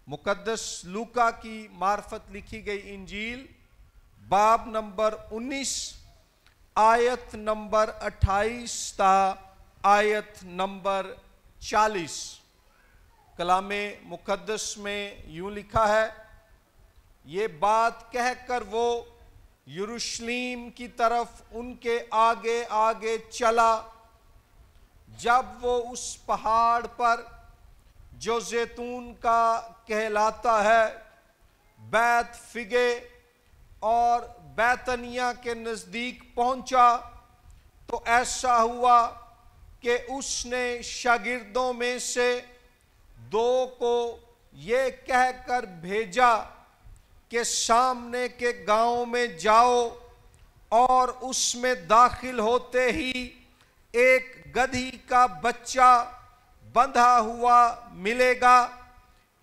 مقدس لوکا کی معرفت لکھی گئی انجیل باب نمبر 19 آیت نمبر 28 تا آیت نمبر 40. کلام مقدس میں یوں لکھا ہے، یہ بات کہہ کر وہ یروشلیم کی طرف ان کے آگے آگے چلا. جب وہ اس پہاڑ پر جو زیتون کا کہلاتا ہے بیت فگے اور بیتنیہ کے نزدیک پہنچا تو ایسا ہوا کہ اس نے شاگردوں میں سے 2 کو یہ کہہ کر بھیجا کہ سامنے کے گاؤں میں جاؤ اور اس میں داخل ہوتے ہی ایک گدھی کا بچہ بندھا ہوا ملے گا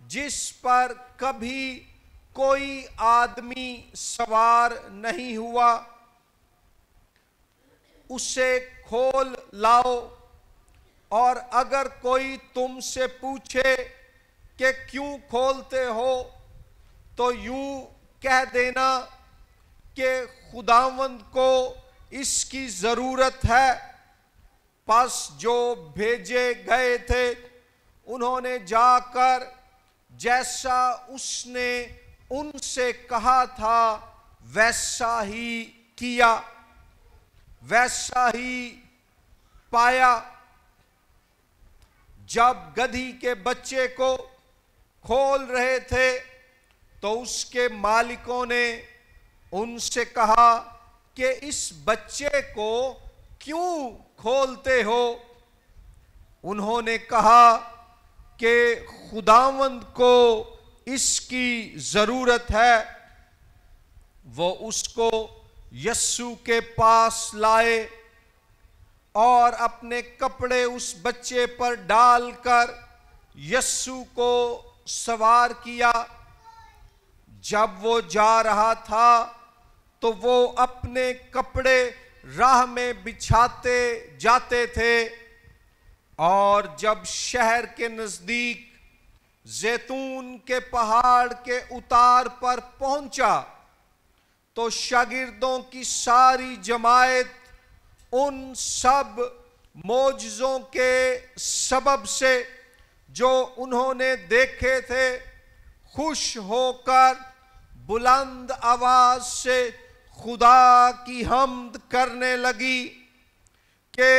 جس پر کبھی کوئی آدمی سوار نہیں ہوا، اسے کھول لاؤ، اور اگر کوئی تم سے پوچھے کہ کیوں کھولتے ہو تو یوں کہہ دینا کہ خداوند کو اس کی ضرورت ہے. پس جو بھیجے گئے تھے انہوں نے جا کر جیسا اس نے ان سے کہا تھا ویسا ہی کیا، ویسا ہی پایا. جب گدھی کے بچے کو کھول رہے تھے تو اس کے مالکوں نے ان سے کہا کہ اس بچے کو کیوں کھولتے ہو؟ انہوں نے کہا کہ خداوند کو اس کی ضرورت ہے. وہ اس کو یسوع کے پاس لائے اور اپنے کپڑے اس بچے پر ڈال کر یسوع کو سوار کیا. جب وہ جا رہا تھا تو وہ اپنے کپڑے راہ میں بچھاتے جاتے تھے، اور جب شہر کے نزدیک زیتون کے پہاڑ کے اتار پر پہنچا تو شاگردوں کی ساری جماعت ان سب معجزوں کے سبب سے جو انہوں نے دیکھے تھے خوش ہو کر بلند آواز سے خدا کی حمد کرنے لگی کہ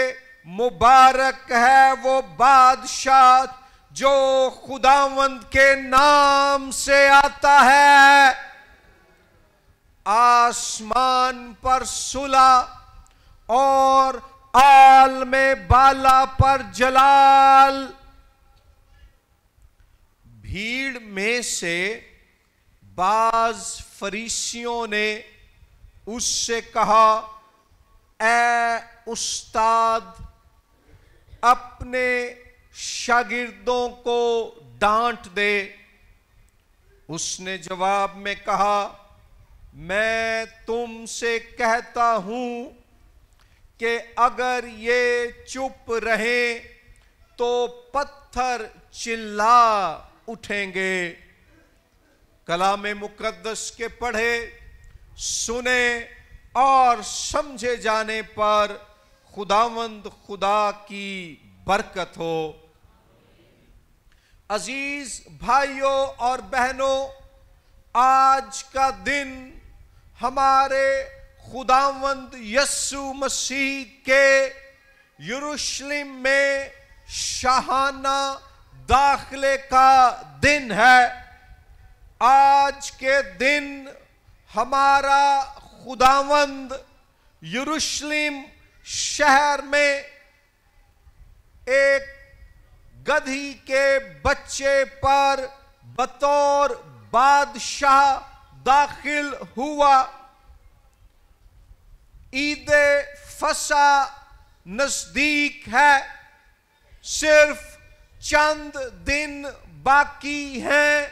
مبارک ہے وہ بادشاہ جو خداوند کے نام سے آتا ہے. آسمان پر صلح اور عالم بالا پر جلال. بھیڑ میں سے بعض فریسیوں نے اس سے کہا، اے استاد، اپنے شاگردوں کو ڈانٹ دے. اس نے جواب میں کہا، میں تم سے کہتا ہوں کہ اگر یہ چپ رہیں تو پتھر چلا اٹھیں گے. کلام مقدس کے پڑھے، سنے اور سمجھے جانے پر خداوند خدا کی برکت ہو. عزیز بھائیوں اور بہنوں، آج کا دن ہمارے خداوند یسوع مسیح کے یروشلم میں شاہانہ داخلے کا دن ہے. آج کے دن ہمارا خداوند یروشلم شہر میں ایک گدھی کے بچے پر بطور بادشاہ داخل ہوا. عید فصح نزدیک ہے، صرف چند دن باقی ہیں.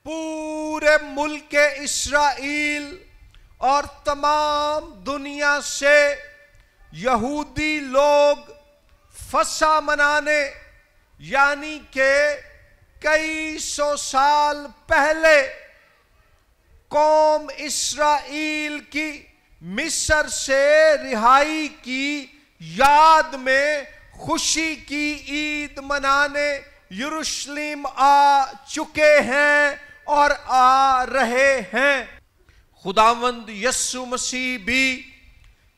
پورے ملک اسرائیل اور تمام دنیا سے یہودی لوگ فصح منانے یعنی کہ کئی سو سال پہلے قوم اسرائیل کی مصر سے رہائی کی یاد میں خوشی کی عید منانے یروشلم آ چکے ہیں اور آ رہے ہیں۔ خداوند یسوع مسیح بھی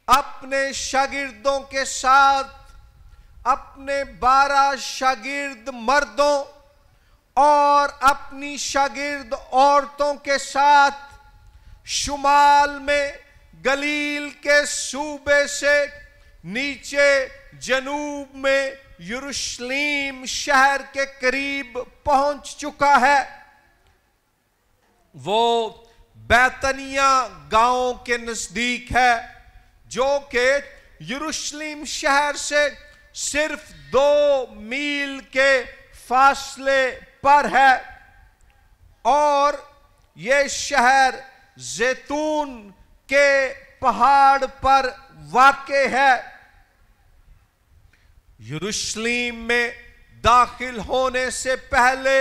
اپنے شاگردوں کے ساتھ، اپنے 12 شاگرد مردوں اور اپنی شاگرد عورتوں کے ساتھ شمال میں گلیل کے صوبے سے نیچے جنوب میں یروشلم شہر کے قریب پہنچ چکا ہے۔ وہ بیتنیہ گاؤں کے نزدیک ہے، جو کہ یروشلم شہر سے صرف 2 میل کے فاصلے پر ہے، اور یہ شہر زیتون کے پہاڑ پر واقع ہے۔ یروشلم میں داخل ہونے سے پہلے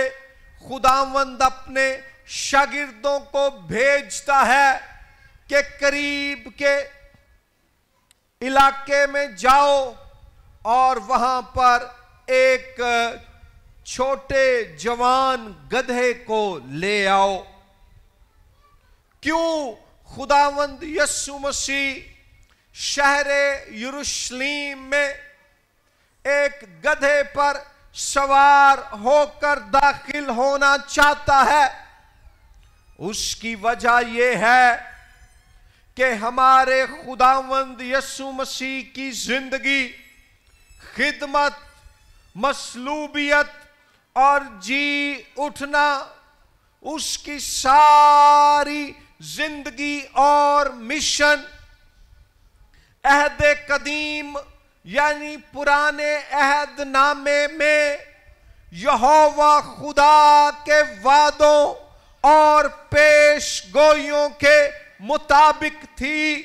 خداوند اپنے شاگردوں کو بھیجتا ہے کہ قریب کے علاقے میں جاؤ اور وہاں پر ایک چھوٹے جوان گدھے کو لے آؤ۔ کیوں خداوند یسوع مسیح شہر یروشلم میں ایک گدھے پر سوار ہو کر داخل ہونا چاہتا ہے؟ اس کی وجہ یہ ہے کہ ہمارے خداوند یسوع مسیح کی زندگی، خدمت، مصلوبیت اور جی اٹھنا، اس کی ساری زندگی اور مشن عہد قدیم یعنی پرانے عہد نامے میں یہوہ خدا کے وعدوں اور پیش گوئیوں کے مطابق تھی،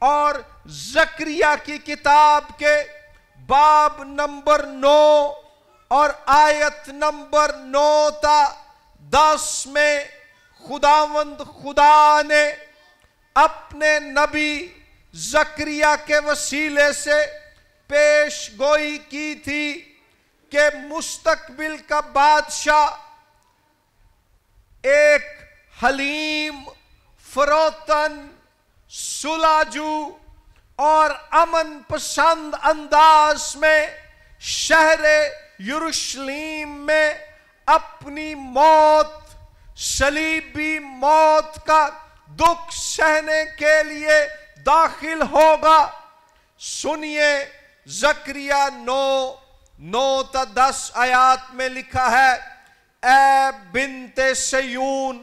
اور زکریا کی کتاب کے باب نمبر 9 اور آیت نمبر 9 تا 10 میں خداوند خدا نے اپنے نبی زکریا کے وسیلے سے پیش گوئی کی تھی کہ مستقبل کا بادشاہ ایک حلیم، فروتن، سلاجو اور امن پسند انداز میں شہر یروشلم میں اپنی موت، صلیبی موت کا دکھ سہنے کے لیے داخل ہوگا۔ سنیے، زکریا 9 تا 10 آیات میں لکھا ہے، اے بنت سیون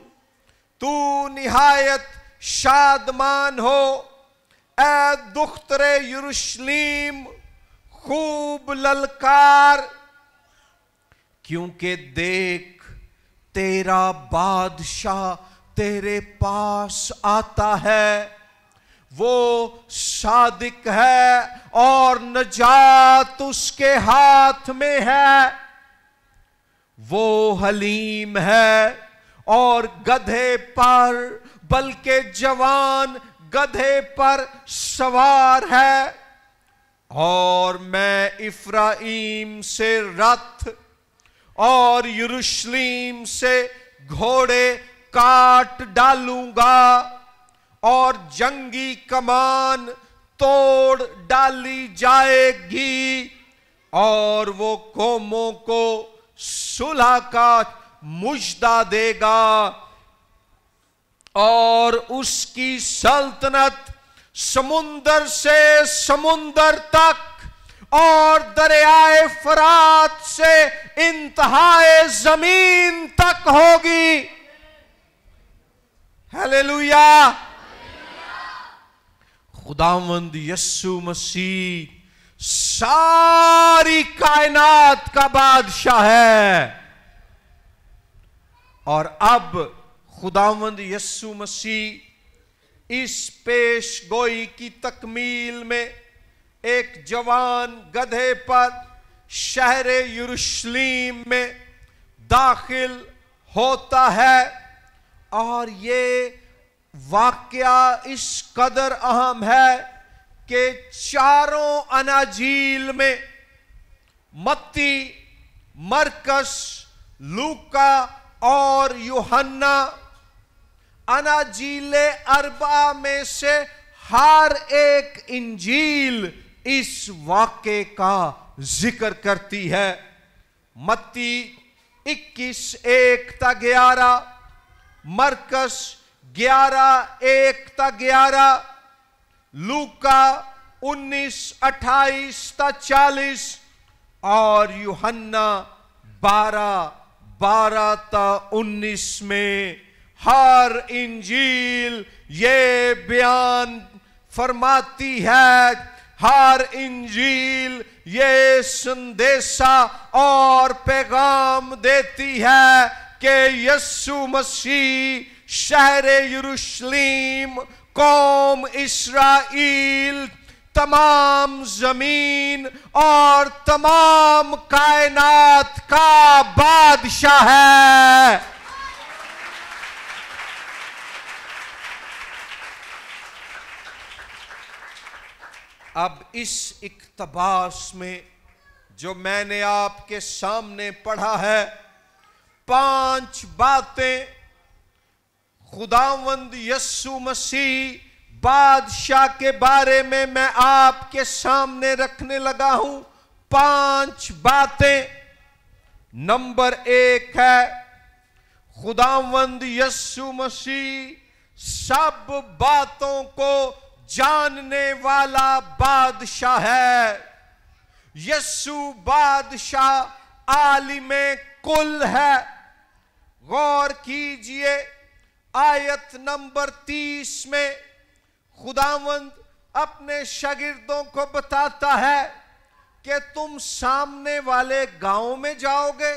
تو نہایت شادمان ہو، اے دختر یروشلم خوب للکار، کیونکہ دیکھ تیرا بادشاہ تیرے پاس آتا ہے، وہ صادق ہے اور نجات اس کے ہاتھ میں ہے، وہ حلیم ہے اور گدھے پر، بلکہ جوان گدھے پر سوار ہے، اور میں افرائیم سے رتھ اور یروشلم سے گھوڑے کاٹ ڈالوں گا، اور جنگی کمان توڑ ڈالی جائے گی، اور وہ قوموں کو صلح کا مژدہ دے گا، اور اس کی سلطنت سمندر سے سمندر تک اور دریائے فرات سے انتہائے زمین تک ہوگی۔ ہیلیلویا! خداوند یسوع مسیح ساری کائنات کا بادشاہ ہے، اور اب خداوند یسوع مسیح اس پیش گوئی کی تکمیل میں ایک جوان گدھے پر شہر یروشلم میں داخل ہوتا ہے، اور یہ واقعہ اس قدر اہم ہے کہ چاروں اناجیل میں، متی، مرکس، لوکا اور یوحنا، اناجیل اربعہ میں سے ہر ایک انجیل اس واقعے کا ذکر کرتی ہے۔ متی 21:1-11، مرکس 11:1-11، لوکا 19:28-40 اور یوحنا 12:12-19 میں ہر انجیل یہ بیان فرماتی ہے، ہر انجیل یہ سندیسہ اور پیغام دیتی ہے کہ یسوع مسیح شہر یروشلم، قوم اسرائیل، تمام زمین اور تمام کائنات کا بادشاہ ہے۔ اب اس اقتباس میں جو میں نے آپ کے سامنے پڑھا ہے، 5 باتیں خداوند یسوع مسیح بادشاہ کے بارے میں آپ کے سامنے رکھنے لگا ہوں۔ 5 باتیں۔ نمبر 1 ہے، خداوند یسوع مسیح سب باتوں کو جاننے والا بادشاہ ہے۔ یسوع بادشاہ عالم کل ہے۔ غور کیجئے، آیت نمبر 30 میں خداوند اپنے شاگردوں کو بتاتا ہے کہ تم سامنے والے گاؤں میں جاؤ گے،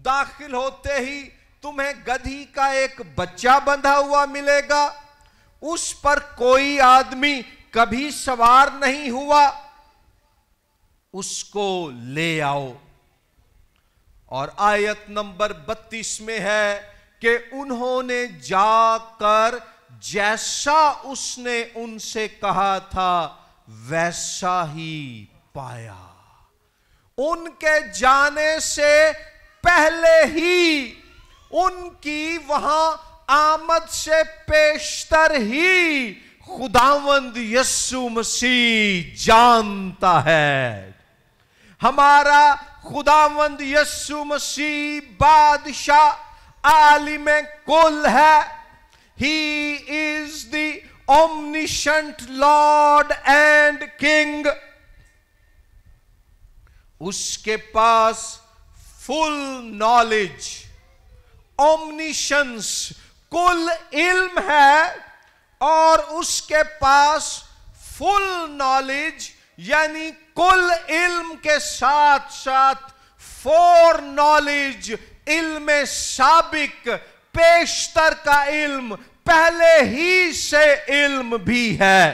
داخل ہوتے ہی تمہیں گدھی کا ایک بچہ بندھا ہوا ملے گا، اس پر کوئی آدمی کبھی سوار نہیں ہوا، اس کو لے آؤ۔ اور آیت نمبر 32 میں ہے کہ انہوں نے جا کر جیسا اس نے ان سے کہا تھا ویسا ہی پایا۔ ان کے جانے سے پہلے ہی، ان کی وہاں آمد سے پیشتر ہی خداوند یسوع مسیح جانتا ہے۔ ہمارا خداوند یسوع مسیح بادشاہ عالم کل ہے۔ He is the omniscient Lord and King۔ اس کے پاس فل نالج، اومنیشنس، کل علم ہے، اور اس کے پاس فل نالج یعنی کل علم کے ساتھ ساتھ فور نالج، علم سابق، پیشتر کا علم، پہلے ہی سے علم بھی ہے۔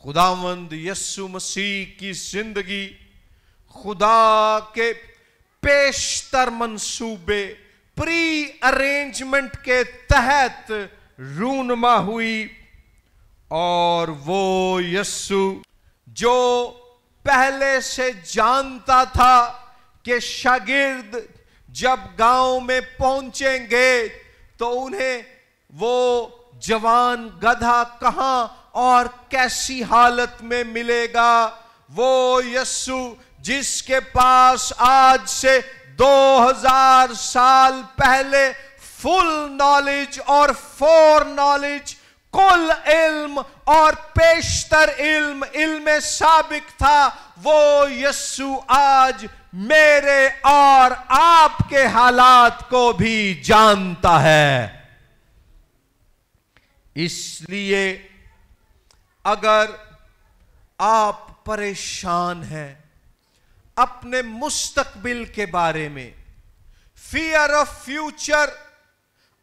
خداوند یسوع مسیح کی زندگی خدا کے پیشتر منصوبے، پری ارینجمنٹ کے تحت رونما ہوئی، اور وہ یسوع جو پہلے سے جانتا تھا کہ شاگرد جب گاؤں میں پہنچیں گے تو انہیں وہ جوان گدھا کہاں اور کیسی حالت میں ملے گا، وہ یسوع جس کے پاس آج سے 2000 سال پہلے فل نالج اور فور نالج، کل علم اور پیشتر علم، علم سابق تھا، وہ یسوع آج میرے اور آپ کے حالات کو بھی جانتا ہے۔ اس لیے اگر آپ پریشان ہیں اپنے مستقبل کے بارے میں، فیئر آف فیوچر،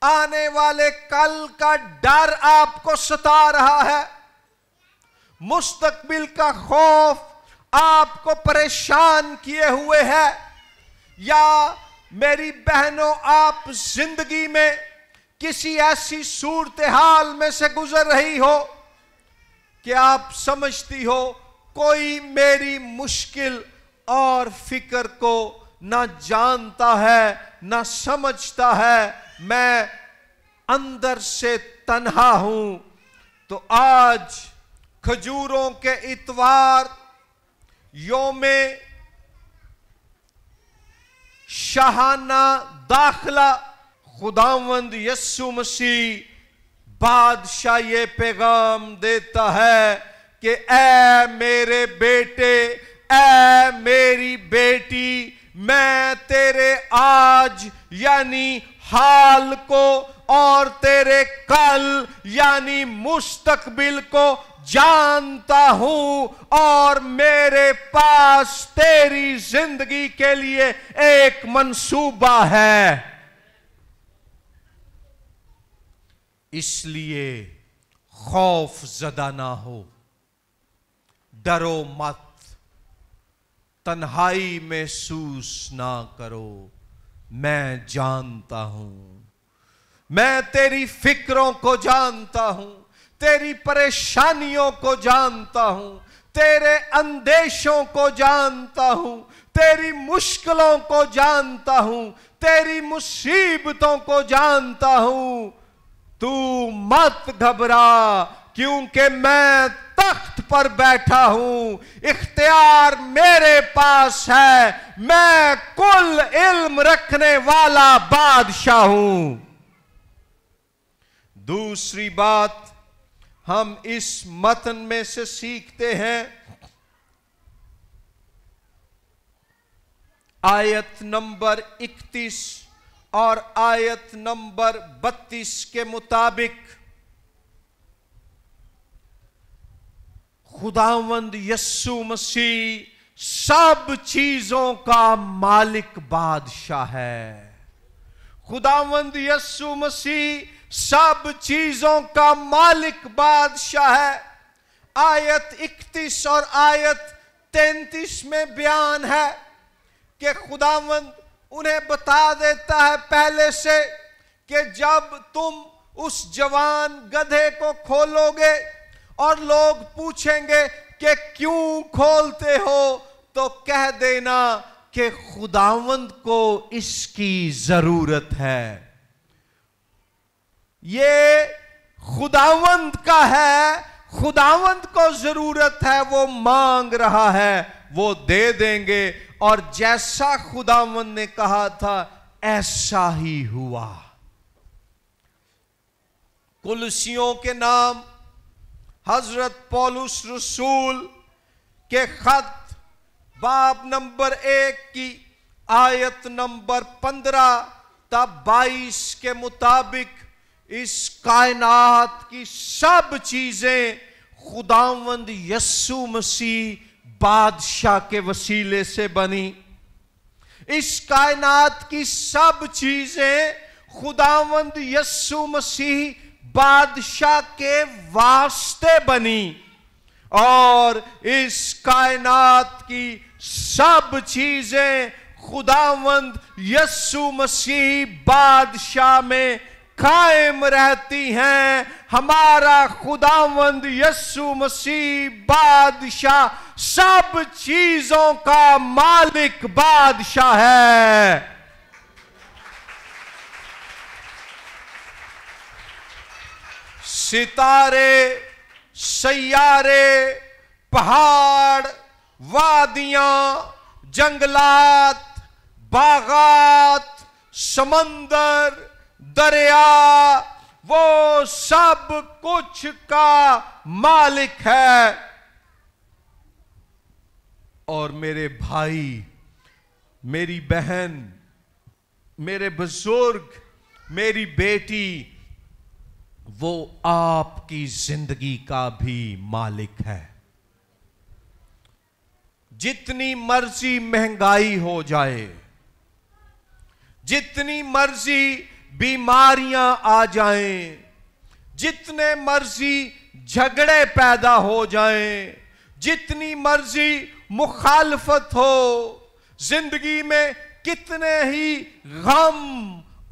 آنے والے کل کا ڈر آپ کو ستا رہا ہے، مستقبل کا خوف آپ کو پریشان کیے ہوئے ہے، یا میری بہنوں آپ زندگی میں کسی ایسی صورتحال میں سے گزر رہی ہو کہ آپ سمجھتی ہو کوئی میری مشکل اور فکر کو نہ جانتا ہے نہ سمجھتا ہے، میں اندر سے تنہا ہوں، تو آج کھجوروں کے اتوار یوم شاہانہ داخلہ خداوند یسوع مسیح بادشاہ یہ پیغام دیتا ہے کہ اے میرے بیٹے، اے میری بیٹی، میں تیرے آج یعنی حال کو اور تیرے کل یعنی مستقبل کو جانتا ہوں، اور میرے پاس تیری زندگی کے لیے ایک منصوبہ ہے۔ اس لیے خوف زدہ نہ ہو، ڈرو مت، تنہائی محسوس نہ کرو، میں جانتا ہوں، میں تیری فکروں کو جانتا ہوں، تیری پریشانیوں کو جانتا ہوں، تیرے اندیشوں کو جانتا ہوں، تیری مشکلوں کو جانتا ہوں، تیری مصیبتوں کو جانتا ہوں۔ تو مت گھبرا، کیونکہ میں تخت پر بیٹھا ہوں، اختیار میرے پاس ہے، میں کل علم رکھنے والا بادشاہ ہوں۔ دوسری بات ہم اس متن میں سے سیکھتے ہیں، آیت نمبر 31 اور آیت نمبر 32 کے مطابق خداوند یسوع مسیح سب چیزوں کا مالک بادشاہ ہے۔ خداوند یسوع مسیح سب چیزوں کا مالک بادشاہ ہے۔ آیت 31 اور آیت 33 میں بیان ہے کہ خداوند انہیں بتا دیتا ہے پہلے سے کہ جب تم اس جوان گدھے کو کھولو گے اور لوگ پوچھیں گے کہ کیوں کھولتے ہو، تو کہہ دینا کہ خداوند کو اس کی ضرورت ہے۔ یہ خداوند کا ہے، خداوند کو ضرورت ہے، وہ مانگ رہا ہے، وہ دے دیں گے، اور جیسا خداوند نے کہا تھا ایسا ہی ہوا۔ کولوسیوں کے نام حضرت پولس رسول کے خط باب نمبر 1 کی آیت نمبر 15 تا 22 کے مطابق اس کائنات کی سب چیزیں خداوند یسوع مسیح بادشاہ کے وسیلے سے بنی۔ اس کائنات کی سب چیزیں خداوند یسوع مسیح بادشاہ کے واسطے بنی، اور اس کائنات کی سب چیزیں خداوند یسوع مسیح بادشاہ میں قائم رہتی ہیں۔ ہمارا خداوند یسوع مسیح بادشاہ سب چیزوں کا مالک بادشاہ ہے۔ ستارے، سیارے، پہاڑ، وادیاں، جنگلات، باغات، سمندر، دریا، وہ سب کچھ کا مالک ہے۔ اور میرے بھائی، میری بہن، میرے بزرگ، میری بیٹی، وہ آپ کی زندگی کا بھی مالک ہے۔ جتنی مرضی مہنگائی ہو جائے، جتنی مرضی بیماریاں آ جائیں، جتنے مرضی جھگڑے پیدا ہو جائیں، جتنی مرضی مخالفت ہو، زندگی میں کتنے ہی غم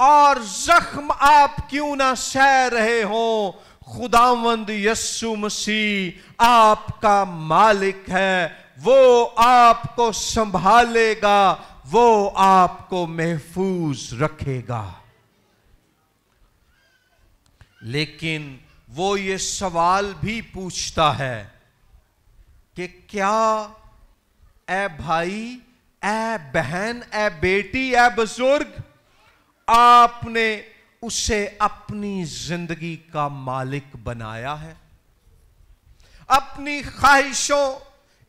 اور زخم آپ کیوں نہ سہ رہے ہوں، خداوند یسوع مسیح آپ کا مالک ہے، وہ آپ کو سنبھالے گا، وہ آپ کو محفوظ رکھے گا۔ لیکن وہ یہ سوال بھی پوچھتا ہے کہ کیا اے بھائی، اے بہن، اے بیٹی، اے بزرگ، آپ نے اسے اپنی زندگی کا مالک بنایا ہے؟ اپنی خواہشوں،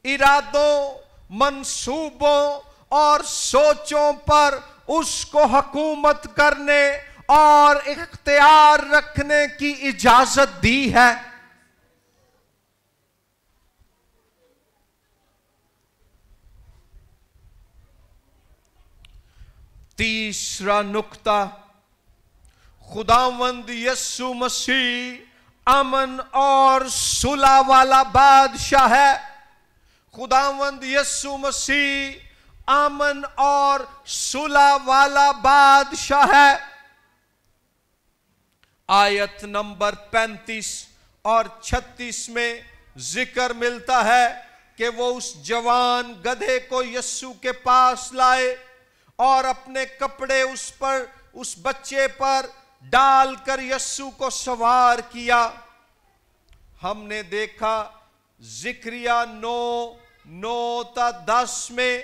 ارادوں، منصوبوں اور سوچوں پر اس کو حکومت کرنے اور اختیار رکھنے کی اجازت دی ہے؟ تیسرا نکتہ، خداوند یسوع مسیح امن اور صلح والا بادشاہ ہے۔ خداوند یسوع مسیح امن اور صلح والا بادشاہ ہے۔ آیت نمبر 35 اور 36 میں ذکر ملتا ہے کہ وہ اس جوان گدھے کو یسوع کے پاس لائے اور اپنے کپڑے اس بچے پر ڈال کر یسوع کو سوار کیا۔ ہم نے دیکھا زکریا 9:10 میں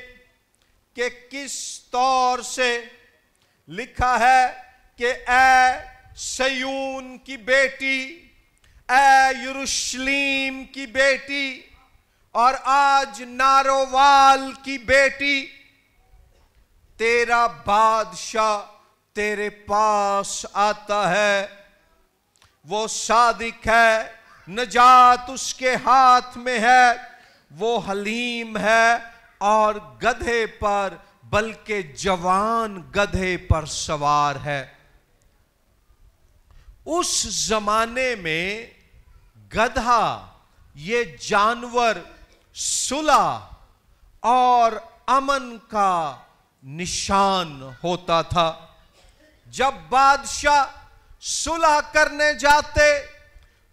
کہ کس طور سے لکھا ہے کہ اے سیون کی بیٹی، اے یروشلیم کی بیٹی اور آج نارووال کی بیٹی، تیرا بادشاہ تیرے پاس آتا ہے، وہ صادق ہے، نجات اس کے ہاتھ میں ہے، وہ حلیم ہے اور گدھے پر، بلکہ جوان گدھے پر سوار ہے۔ اس زمانے میں گدھا یہ جانور صلح اور امن کا نشان ہوتا تھا۔ جب بادشاہ صلح کرنے جاتے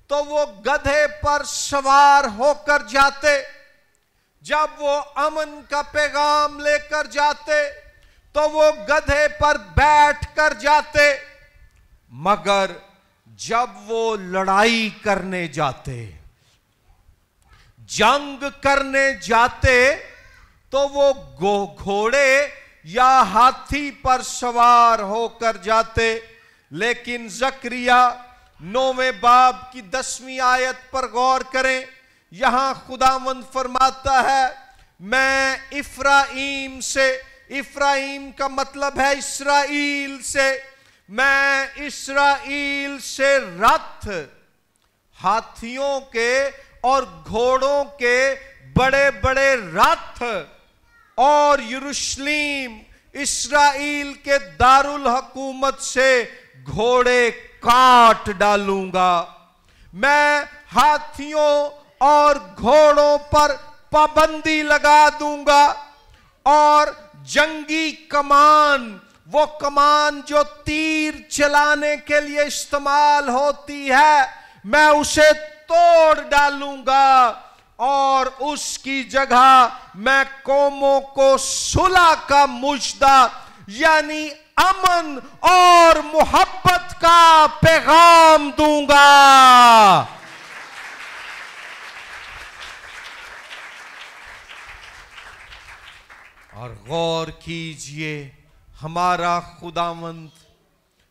تو وہ گدھے پر سوار ہو کر جاتے، جب وہ امن کا پیغام لے کر جاتے تو وہ گدھے پر بیٹھ کر جاتے، مگر جب وہ لڑائی کرنے جاتے، جنگ کرنے جاتے تو وہ گھوڑے یا ہاتھی پر سوار ہو کر جاتے۔ لیکن زکریا 9 باب کی 10ویں آیت پر غور کریں، یہاں خداوند فرماتا ہے میں افرائیم سے، افرائیم کا مطلب ہے اسرائیل سے، میں اسرائیل سے رتھ، ہاتھیوں کے اور گھوڑوں کے بڑے بڑے رتھ اور یروشلیم اسرائیل کے دارالحکومت سے گھوڑے کاٹ ڈالوں گا، میں ہاتھیوں اور گھوڑوں پر پابندی لگا دوں گا، اور جنگی کمان، وہ کمان جو تیر چلانے کے لیے استعمال ہوتی ہے، میں اسے توڑ ڈالوں گا، اور اس کی جگہ میں قوموں کو صلح کا مژدہ یعنی امن اور محبت کا پیغام دوں گا۔ اور غور کیجئے، ہمارا خداوند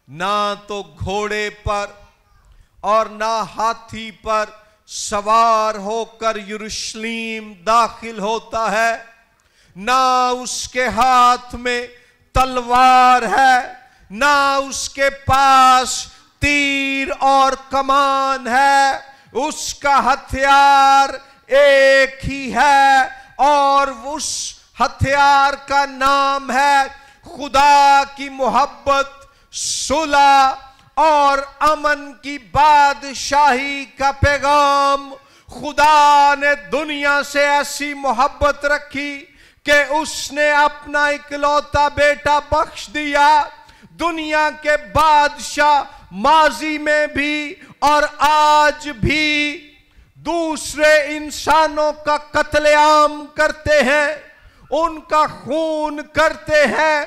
نہ تو گھوڑے پر اور نہ ہاتھی پر سوار ہو کر یروشلیم داخل ہوتا ہے، نہ اس کے ہاتھ میں تلوار ہے، نہ اس کے پاس تیر اور کمان ہے، اس کا ہتھیار ایک ہی ہے، اور اس ہتھیار کا نام ہے خدا کی محبت، صلح اور امن کی بادشاہی کا پیغام۔ خدا نے دنیا سے ایسی محبت رکھی کہ اس نے اپنا اکلوتا بیٹا بخش دیا. دنیا کے بادشاہ ماضی میں بھی اور آج بھی دوسرے انسانوں کا قتل عام کرتے ہیں, ان کا خون کرتے ہیں,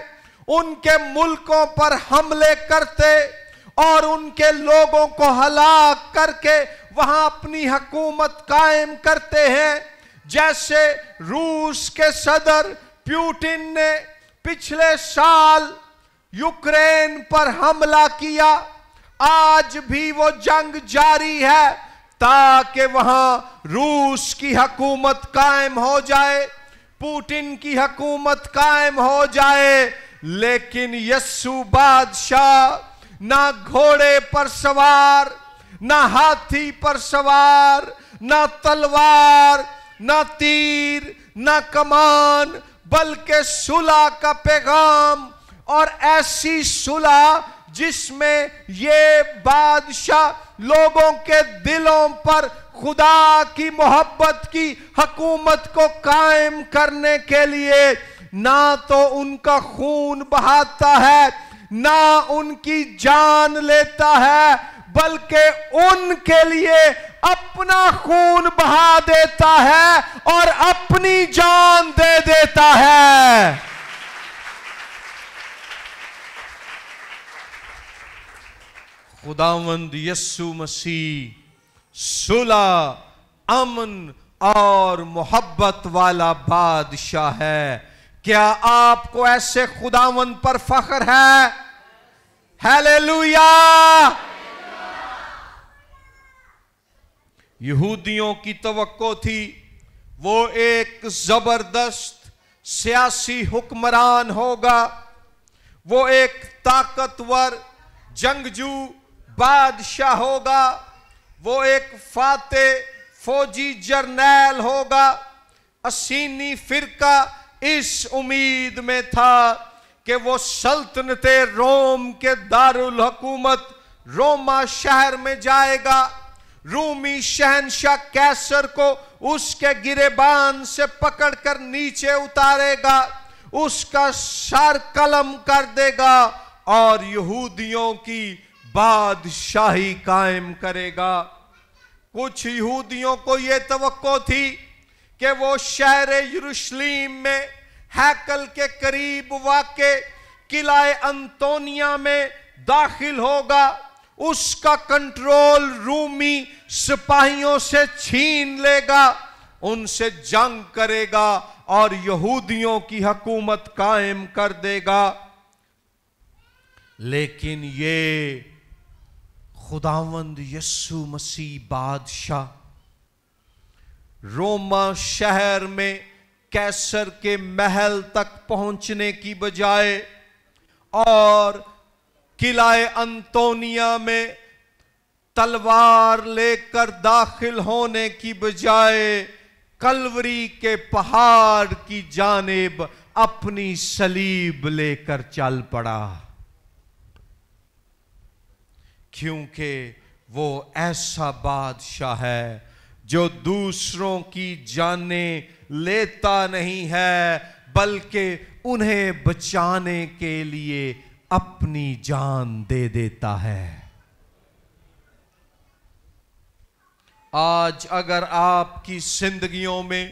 ان کے ملکوں پر حملے کرتے اور ان کے لوگوں کو ہلاک کر کے وہاں اپنی حکومت قائم کرتے ہیں. جیسے روس کے صدر پیوٹن نے پچھلے سال یوکرین پر حملہ کیا, آج بھی وہ جنگ جاری ہے تاکہ وہاں روس کی حکومت قائم ہو جائے, پوٹن کی حکومت قائم ہو جائے. لیکن یسوع بادشاہ نہ گھوڑے پر سوار, نہ ہاتھی پر سوار, نہ تلوار, نہ تیر, نہ کمان, بلکہ صلح کا پیغام, اور ایسی صلح جس میں یہ بادشاہ لوگوں کے دلوں پر خدا کی محبت کی حکومت کو قائم کرنے کے لیے نہ تو ان کا خون بہاتا ہے, نہ ان کی جان لیتا ہے, بلکہ ان کے لیے اپنا خون بہا دیتا ہے اور اپنی جان دے دیتا ہے. خداوند یسوع مسیح صلح, امن اور محبت والا بادشاہ ہے. کیا آپ کو ایسے خداوند پر فخر ہے؟ ہیلیلویا. یہودیوں کی توقع تھی وہ ایک زبردست سیاسی حکمران ہوگا, وہ ایک طاقتور جنگجو بادشاہ ہوگا, وہ ایک فاتح فوجی جرنیل ہوگا. اسینی فرقہ اس امید میں تھا کہ وہ سلطنت روم کے دارالحکومت روما شہر میں جائے گا, رومی شہنشاہ کیسر کو اس کے گریبان سے پکڑ کر نیچے اتارے گا, اس کا سر قلم کر دے گا اور یہودیوں کی بادشاہی قائم کرے گا. کچھ یہودیوں کو یہ توقع تھی کہ وہ شہر یروشلیم میں ہیکل کے قریب واقع قلعہ انطونیہ میں داخل ہوگا, اس کا کنٹرول رومی سپاہیوں سے چھین لے گا, ان سے جنگ کرے گا اور یہودیوں کی حکومت قائم کر دے گا. لیکن یہ خداوند یسوع مسیح بادشاہ روما شہر میں کیسر کے محل تک پہنچنے کی بجائے اور قلعہ انطونیہ میں تلوار لے کر داخل ہونے کی بجائے کلوری کے پہاڑ کی جانب اپنی صلیب لے کر چل پڑا, کیونکہ وہ ایسا بادشاہ ہے جو دوسروں کی جانیں لیتا نہیں ہے بلکہ انہیں بچانے کے لیے اپنی جان دے دیتا ہے. آج اگر آپ کی زندگیوں میں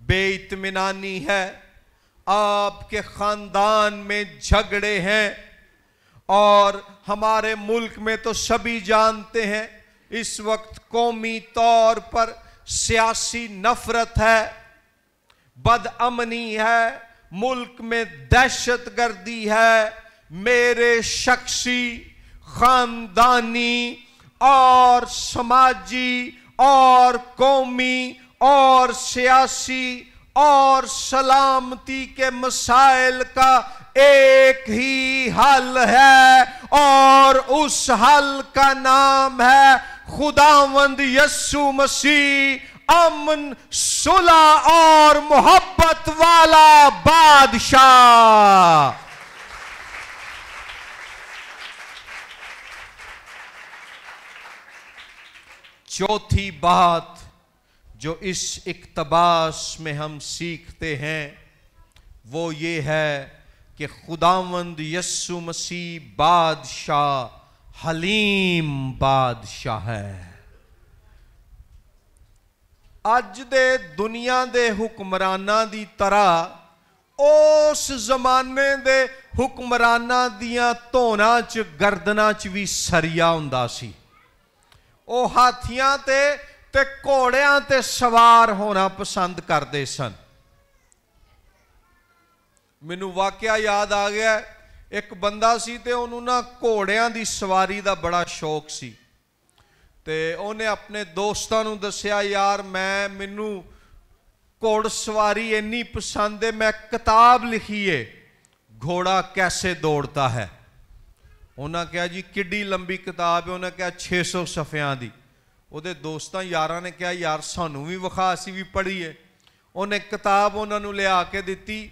بے اطمینانی ہے, آپ کے خاندان میں جھگڑے ہیں, اور ہمارے ملک میں تو سبھی جانتے ہیں اس وقت قومی طور پر سیاسی نفرت ہے, بد امنی ہے, ملک میں دہشت گردی ہے, میرے شخصی, خاندانی اور سماجی اور قومی اور سیاسی اور سلامتی کے مسائل کا ایک ہی حل ہے, اور اس حل کا نام ہے خداوند یسوع مسیح, امن, صلح اور محبت والا بادشاہ. چوتھی بات جو اس اقتباس میں ہم سیکھتے ہیں وہ یہ ہے کہ خداوند یسوع مسیح بادشاہ حلیم بادشاہ ہے۔ اج دے دنیا دے حکمراناں دی طرح اس زمانے دے حکمراناں دیاں توناں چ گردناں چ بھی سریا ہوندا سی۔ او ہاتھیاں تے گھوڑیاں تے سوار ہونا پسند کردے سن۔ مینوں واقعہ یاد آ گیا، ایک بندہ سی تے انہوں نا گھوڑیاں دی سواری دا بڑا شوق سی، تے انہیں اپنے دوستاں نوں دسیا یار مینوں گھوڑ سواری اتنی پسند ہے، میں کتاب لکھی ہے گھوڑا کیسے دوڑتا ہے۔ انہاں کہا جی کڈی لمبی کتاب ہے، انہاں کہا 600 صفحیاں دی۔ وہ دے دوستاں یاراں نے کہا یار سانوں بھی وکھا اسی بھی پڑھی ہے۔ انہیں کتاب انہاں نوں لے آ کے دتی،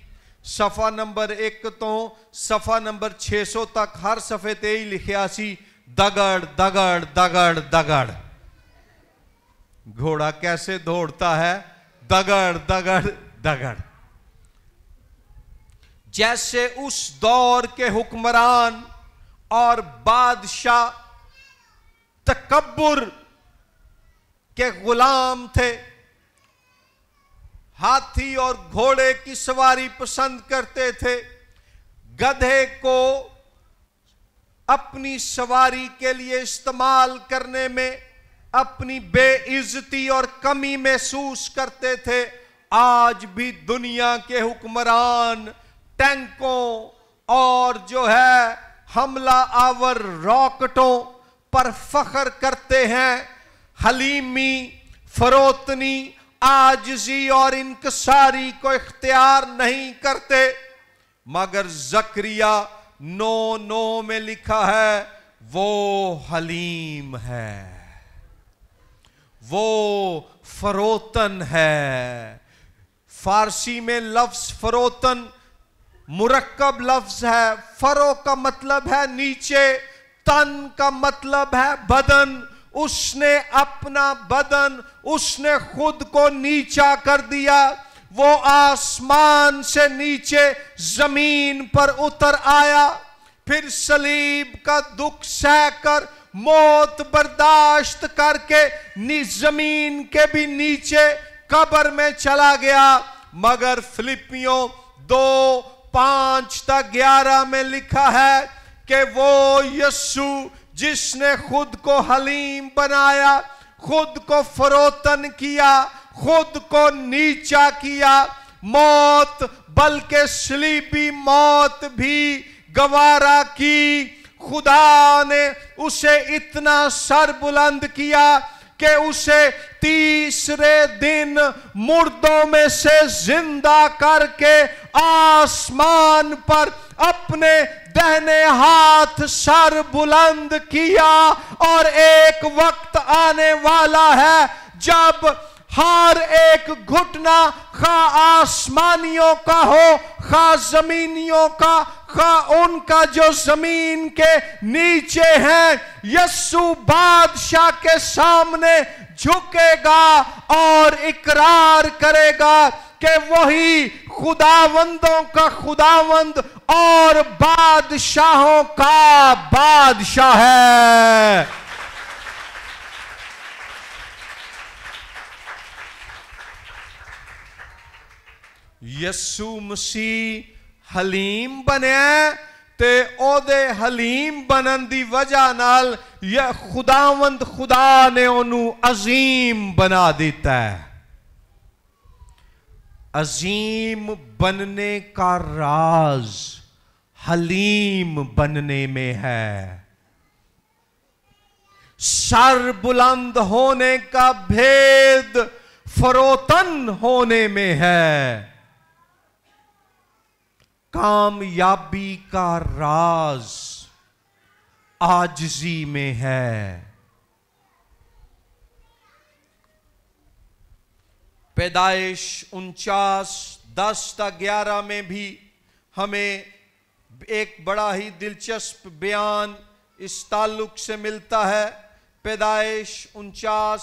صفحہ نمبر 1 تو صفحہ نمبر 600 تک ہر صفحے تے ہی لکھیا سی دگڑ دگڑ دگڑ دگڑ۔ گھوڑا کیسے دوڑتا ہے؟ دگڑ دگڑ دگڑ۔ جیسے اس دور کے حکمران اور بادشاہ تکبر کے غلام تھے، ہاتھی اور گھوڑے کی سواری پسند کرتے تھے، گدھے کو اپنی سواری کے لیے استعمال کرنے میں اپنی بے عزتی اور کمی محسوس کرتے تھے۔ آج بھی دنیا کے حکمران ٹینکوں اور جو ہے حملہ آور راکٹوں پر فخر کرتے ہیں، حلیمی، فروتنی، عاجزی اور انکساری کو اختیار نہیں کرتے، مگر زکریا 9:9 میں لکھا ہے وہ حلیم ہے، وہ فروتن ہے۔ فارسی میں لفظ فروتن مرکب لفظ ہے۔ فرو کا مطلب ہے نیچے، تن کا مطلب ہے بدن۔ اس نے اپنا بدن، اس نے خود کو نیچا کر دیا، وہ آسمان سے نیچے زمین پر اتر آیا، پھر صلیب کا دکھ سہ کر موت برداشت کر کے زمین کے بھی نیچے قبر میں چلا گیا۔ مگر فلپیوں 2:5-11 میں لکھا ہے کہ وہ یسوع جس نے خود کو حلیم بنایا، خود کو فروتن کیا، خود کو نیچا کیا، موت بلکہ صلیبی موت بھی گوارا کی، خدا نے اسے اتنا سر بلند کیا کہ اسے 3 دن مردوں میں سے زندہ کر کے آسمان پر اپنے دہنے ہاتھ سر بلند کیا۔ اور ایک وقت آنے والا ہے جب ہر ایک گھٹنا، خواہ آسمانیوں کا ہو خواہ زمینیوں کا، خواہ ان کا جو زمین کے نیچے ہیں، یسوع بادشاہ کے سامنے جھکے گا اور اقرار کرے گا کہ وہی خداوندوں کا خداوند اور بادشاہوں کا بادشاہ ہے۔ یسوع مسیح حلیم بنیا تے او دے حلیم بنن دی وجہ نال یا خداوند خدا نے انہوں عظیم بنا دیتا ہے۔ عظیم بننے کا راز حلیم بننے میں ہے، سر بلند ہونے کا بھید فروتن ہونے میں ہے، کامیابی کا راز عاجزی میں ہے۔ پیدائش 49:10-11 میں بھی ہمیں ایک بڑا ہی دلچسپ بیان اس تعلق سے ملتا ہے۔ پیدائش 49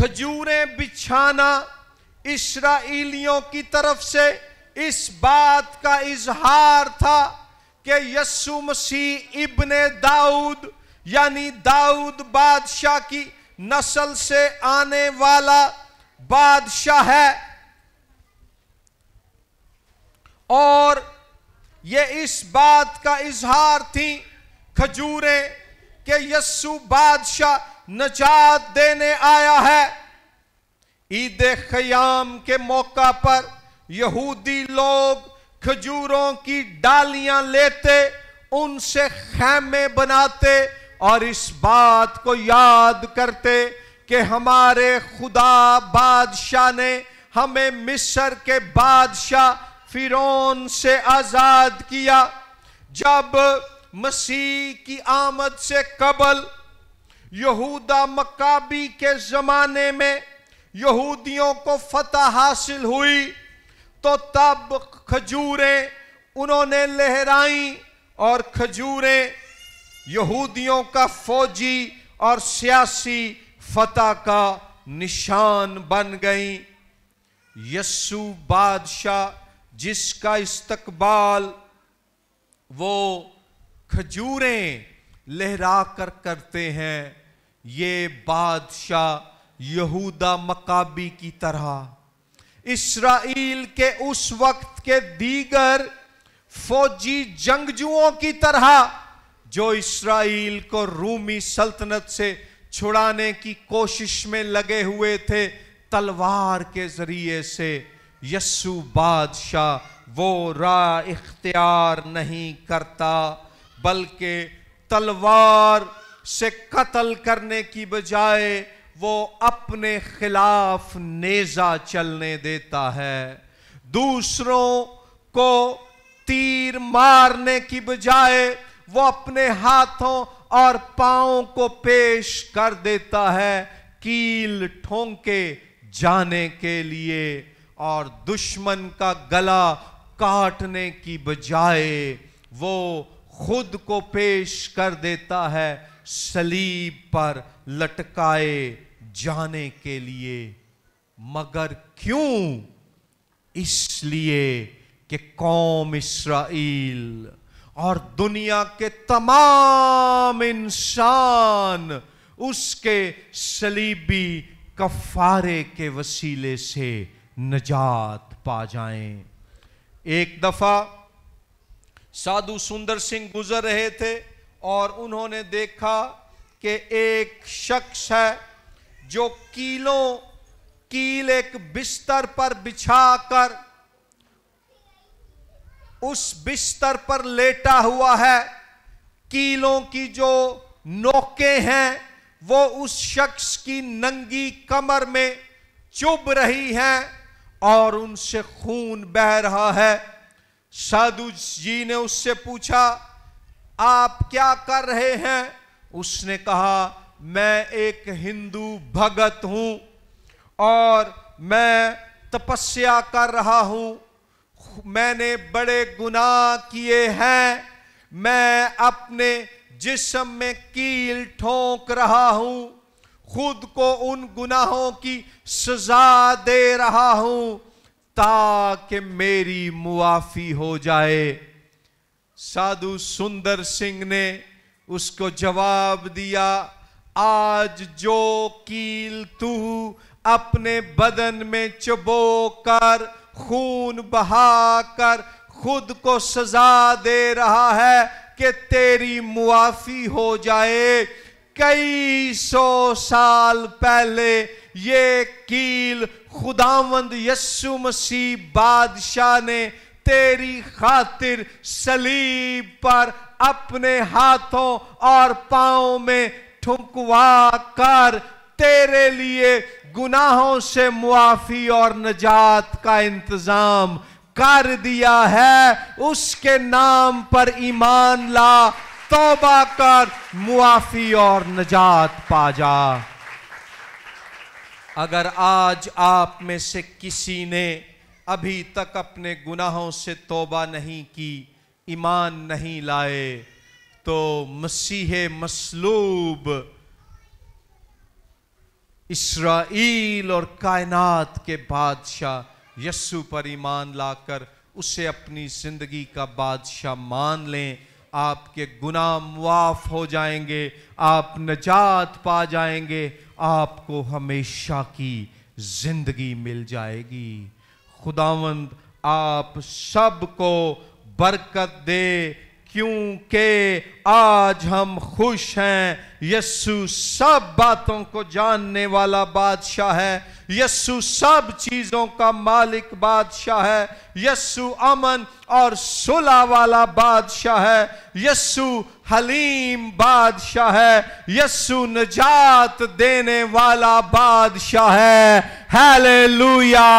کھجوریں بچھانا اسرائیلیوں کی طرف سے اس بات کا اظہار تھا کہ یسوع مسیح ابن داؤد یعنی داؤد بادشاہ کی نسل سے آنے والا بادشاہ ہے، اور یہ اس بات کا اظہار تھی کھجوریں کہ یسوع بادشاہ نجات دینے آیا ہے۔ عید خیام کے موقع پر یہودی لوگ کھجوروں کی ڈالیاں لیتے، ان سے خیمے بناتے اور اس بات کو یاد کرتے کہ ہمارے خدا بادشاہ نے ہمیں مصر کے بادشاہ فرعون سے آزاد کیا۔ جب مسیح کی آمد سے قبل یہودا مکابی کے زمانے میں یہودیوں کو فتح حاصل ہوئی تو تب کھجوریں انہوں نے لہرائیں، اور کھجوریں یہودیوں کا فوجی اور سیاسی فتح کا نشان بن گئیں۔ یسوع بادشاہ جس کا استقبال وہ کھجوریں لہرا کر کرتے ہیں، یہ بادشاہ یہودا مکابی کی طرح اسرائیل کے اس وقت کے دیگر فوجی جنگجوؤں کی طرح جو اسرائیل کو رومی سلطنت سے چھڑانے کی کوشش میں لگے ہوئے تھے تلوار کے ذریعے سے، یسوع بادشاہ وہ راہ اختیار نہیں کرتا، بلکہ تلوار سے قتل کرنے کی بجائے وہ اپنے خلاف نیزہ چلنے دیتا ہے، دوسروں کو تیر مارنے کی بجائے وہ اپنے ہاتھوں اور پاؤں کو پیش کر دیتا ہے کیل ٹھونکے جانے کے لیے، اور دشمن کا گلا کاٹنے کی بجائے وہ خود کو پیش کر دیتا ہے صلیب پر لٹکائے جانے کے لیے۔ مگر کیوں؟ اس لیے کہ قوم اسرائیل اور دنیا کے تمام انسان اس کے صلیبی کفارے کے وسیلے سے نجات پا جائیں۔ ایک دفعہ سادھو سندر سنگھ گزر رہے تھے اور انہوں نے دیکھا کہ ایک شخص ہے جو کیل ایک بستر پر بچھا کر اس بستر پر لیٹا ہوا ہے، کیلوں کی جو نوکیں ہیں وہ اس شخص کی ننگی کمر میں چبھ رہی ہیں اور ان سے خون بہہ رہا ہے۔ سادھو جی نے اس سے پوچھا آپ کیا کر رہے ہیں؟ اس نے کہا میں ایک ہندو بھگت ہوں اور میں تپسیا کر رہا ہوں، میں نے بڑے گناہ کیے ہیں، میں اپنے جسم میں کیل ٹھونک رہا ہوں، خود کو ان گناہوں کی سزا دے رہا ہوں تاکہ میری معافی ہو جائے۔ سادھو سندر سنگھ نے اس کو جواب دیا آج جو کیل تو اپنے بدن میں چبو کر خون بہا کر خود کو سزا دے رہا ہے کہ تیری معافی ہو جائے، کئی سو سال پہلے یہ کیل خداوند یسوع مسیح بادشاہ نے تیری خاطر صلیب پر اپنے ہاتھوں اور پاؤں میں ٹھنکوا کر تیرے لیے گناہوں سے معافی اور نجات کا انتظام کر دیا ہے۔ اس کے نام پر ایمان لا، توبہ کر، معافی اور نجات پا جا۔ اگر آج آپ میں سے کسی نے ابھی تک اپنے گناہوں سے توبہ نہیں کی، ایمان نہیں لائے، تو مسیح مصلوب اسرائیل اور کائنات کے بادشاہ یسوع پر ایمان لا کر اسے اپنی زندگی کا بادشاہ مان لیں، آپ کے گناہ معاف ہو جائیں گے، آپ نجات پا جائیں گے، آپ کو ہمیشہ کی زندگی مل جائے گی۔ خداوند آپ سب کو برکت دے، کیونکہ آج ہم خوش ہیں۔ یسوع سب باتوں کو جاننے والا بادشاہ ہے، یسوع سب چیزوں کا مالک بادشاہ ہے، یسوع امن اور صلح والا بادشاہ ہے، یسوع حلیم بادشاہ ہے، یسوع نجات دینے والا بادشاہ ہے۔ ہیلیلویا!